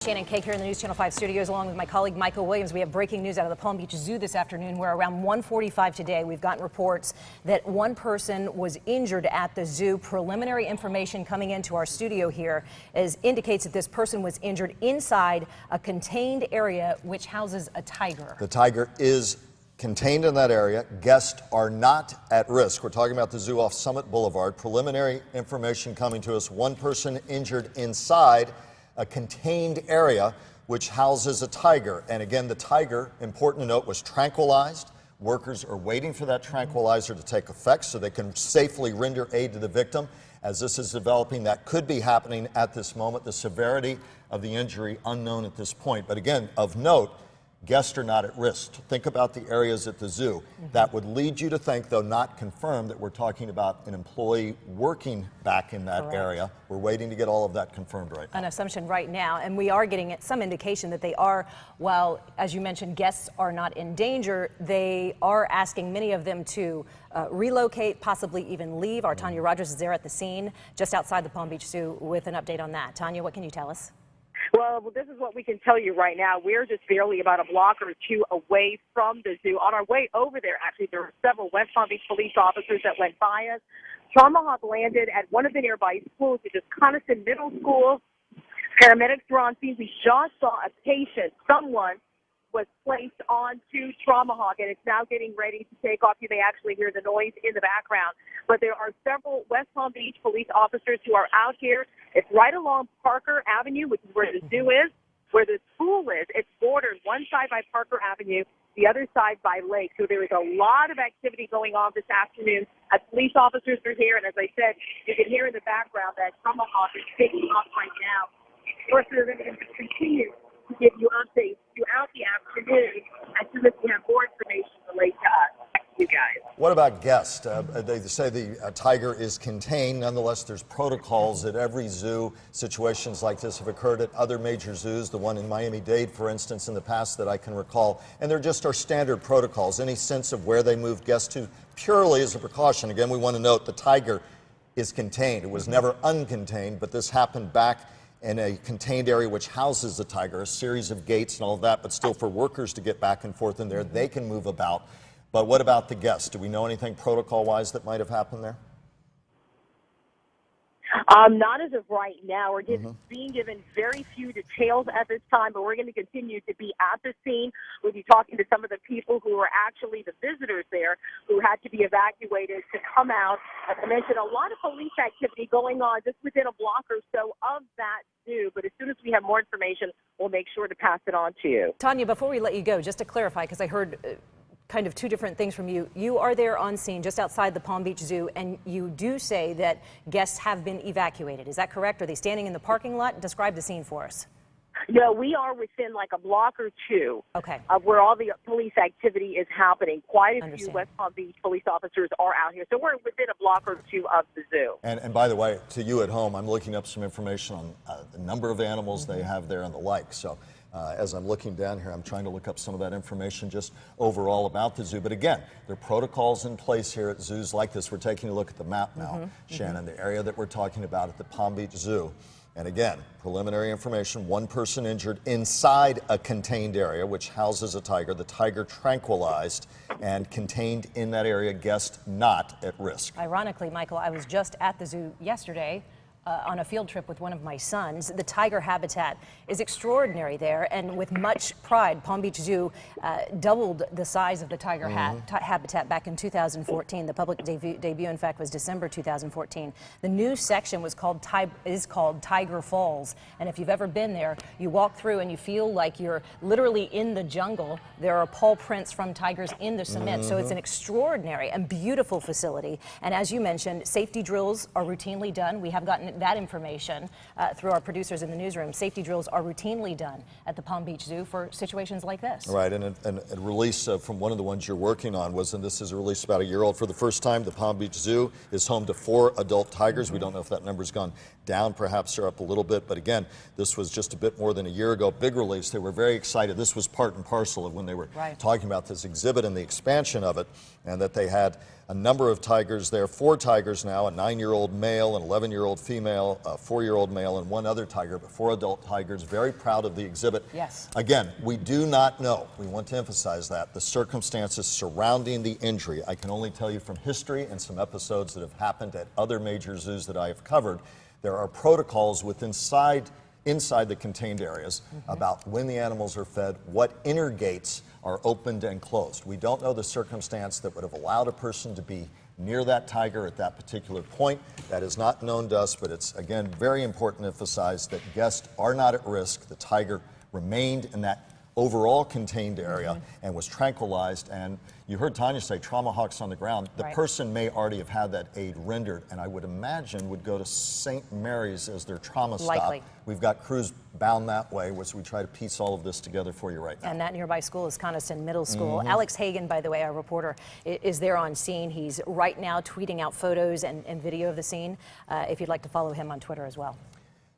Shannon Cake here in the News Channel 5 studios along with my colleague Michael Williams. We have breaking news out of the Palm Beach Zoo this afternoon where around 1:45 today we've gotten reports that one person was injured at the zoo. Preliminary information coming into our studio here indicates that this person was injured inside a contained area which houses a tiger. The tiger is contained in that area. Guests are not at risk. We're talking about the zoo off Summit Boulevard. Preliminary information coming to us. One person injured inside a contained area which houses a tiger. And again, the tiger, important to note, was tranquilized. Workers are waiting for that tranquilizer to take effect so they can safely render aid to the victim. As this is developing, that could be happening at this moment. The severity of the injury unknown at this point. But again, of note, guests are not at risk. Think about the areas at the zoo. That would lead you to think, though not confirmed, that we're talking about an employee working back in that area. We're waiting to get all of that confirmed right now. An assumption right now, and we are getting some indication that they are, while, as you mentioned, guests are not in danger, they are asking many of them to relocate, possibly even leave. Our Tanya Rogers is there at the scene just outside the Palm Beach Zoo with an update on that. Tanya, what can you tell us? Well, this is what we can tell you right now. We're just barely about a block or two away from the zoo. On our way over there, actually, there were several West Palm Beach police officers that went by us. Tomahawk landed at one of the nearby schools, which is Coniston Middle School. Paramedics were on scene. We just saw a patient. Someone was placed onto Tomahawk, and it's now getting ready to take off. You may actually hear the noise in the background. But there are several West Palm Beach police officers who are out here. It's right along Parker Avenue, which is where the zoo is, where the school is. It's bordered one side by Parker Avenue, the other side by Lake. So there is a lot of activity going on this afternoon. As police officers are here, and as I said, you can hear in the background that Tomahawk is taking off right now. Of course, we're going to continue to give you updates throughout the afternoon as soon as we have more information related to us. Back to you guys. What about guests? They say the tiger is contained. Nonetheless, there's protocols at every zoo. Situations like this have occurred at other major zoos, the one in Miami-Dade, for instance, in the past that I can recall. And they're just our standard protocols. Any sense of where they move guests to purely as a precaution? Again, we want to note the tiger is contained. It was never uncontained, but this happened back in a contained area which houses the tiger, a series of gates and all of that, but still for workers to get back and forth in there, they can move about. But what about the guests? Do we know anything protocol-wise that might have happened there? Not as of right now. We're being given very few details at this time, but we're going to continue to be at the scene. We'll be talking to some of the people who are actually the visitors there who had to be evacuated to come out. As I mentioned, a lot of police activity going on just within a block or so of that zoo. But as soon as we have more information, we'll make sure to pass it on to you. Tanya, before we let you go, just to clarify, because I heard kind of two different things from you. You are there on scene just outside the Palm Beach Zoo, and you do say that guests have been evacuated. Is that correct? Are they standing in the parking lot? Describe the scene for us. No, we are within like a block or two of where all the police activity is happening. Quite a few West Palm Beach police officers are out here. So we're within a block or two of the zoo. And by the way, to you at home, I'm looking up some information on the number of animals they have there and the like. So as I'm looking down here, I'm trying to look up some of that information just overall about the zoo. But again, there are protocols in place here at zoos like this. We're taking a look at the map now, Shannon, the area that we're talking about at the Palm Beach Zoo. And again, preliminary information, one person injured inside a contained area which houses a tiger. The tiger tranquilized and contained in that area, guests not at risk. Ironically, Michael, I was just at the zoo yesterday on a field trip with one of my sons. The tiger habitat is extraordinary there, and with much pride, Palm Beach Zoo doubled the size of the tiger habitat back in 2014. The public debut, in fact, was December 2014. The new section is called Tiger Falls, and if you've ever been there, you walk through and you feel like you're literally in the jungle. There are paw prints from tigers in the cement, so it's an extraordinary and beautiful facility. And as you mentioned, safety drills are routinely done. We have gotten that information through our producers in the newsroom. Safety drills are routinely done at the Palm Beach Zoo for situations like this. Right, and a release from one of the ones you're working on was, and this is a release about a year old, for the first time the Palm Beach Zoo is home to 4 adult tigers. We don't know if that number's gone down perhaps or up a little bit, but again, this was just a bit more than a year ago. Big release. They were very excited. This was part and parcel of when they were talking about this exhibit and the expansion of it, and that they had a number of tigers there, 4 tigers now, a 9-year-old male, an 11-year-old female, a 4-year-old male, and 1 other tiger, but 4 adult tigers. Very proud of the exhibit. Yes. Again, we do not know, we want to emphasize that, the circumstances surrounding the injury. I can only tell you from history and some episodes that have happened at other major zoos that I have covered. There are protocols inside the contained areas about when the animals are fed, what inner gates are opened and closed. We don't know the circumstance that would have allowed a person to be near that tiger at that particular point. That is not known to us, but it's, again, very important to emphasize that guests are not at risk. The tiger remained in that overall contained area and was tranquilized. And you heard Tanya say trauma hawks on the ground. The person may already have had that aid rendered, and I would imagine would go to St. Mary's as their trauma stop. We've got crews bound that way as we try to piece all of this together for you right now. And that nearby school is Coniston Middle School. Alex Hagan, by the way, our reporter, is there on scene. He's right now tweeting out photos and video of the scene, if you'd like to follow him on Twitter as well.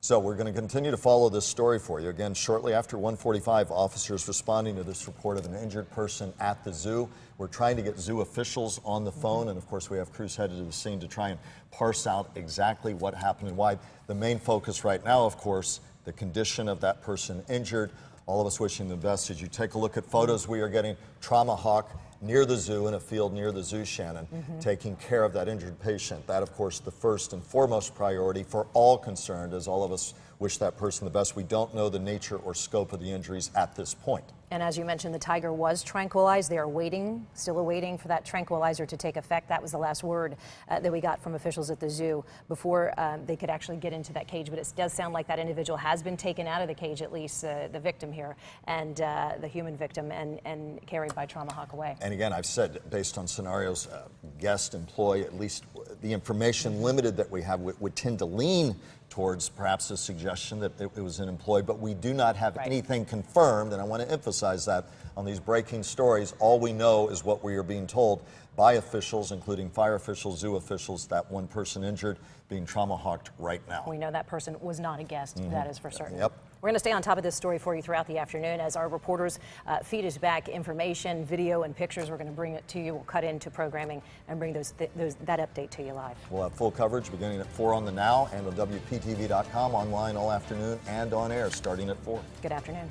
So we're going to continue to follow this story for you. Again, shortly after 1:45, officers responding to this report of an injured person at the zoo. We're trying to get zoo officials on the phone, and of course we have crews headed to the scene to try and parse out exactly what happened and why. The main focus right now, of course, the condition of that person injured. All of us wishing the best. As you take a look at photos we are getting, trauma hawk near the zoo, in a field near the zoo, Shannon, taking care of that injured patient. That, of course, the first and foremost priority for all concerned, as all of us wish that person the best. We don't know the nature or scope of the injuries at this point. And as you mentioned, the tiger was tranquilized. They are waiting, still awaiting for that tranquilizer to take effect. That was the last word that we got from officials at the zoo before they could actually get into that cage. But it does sound like that individual has been taken out of the cage, at least the victim here, and the human victim, and carried by trauma hawk away. And again, I've said, based on scenarios, guest, employee, at least the information limited that we have would tend to lean towards perhaps a suggestion that it was an employee, but we do not have anything confirmed, and I want to emphasize that on these breaking stories. All we know is what we are being told by officials, including fire officials, zoo officials, that 1 person injured being trauma hawked right now. We know that person was not a guest, that is for certain. Yep. We're going to stay on top of this story for you throughout the afternoon as our reporters feed us back information, video, and pictures. We're going to bring it to you. We'll cut into programming and bring that update to you live. We'll have full coverage beginning at 4 on the Now and on WPTV.com, online all afternoon and on air starting at 4. Good afternoon.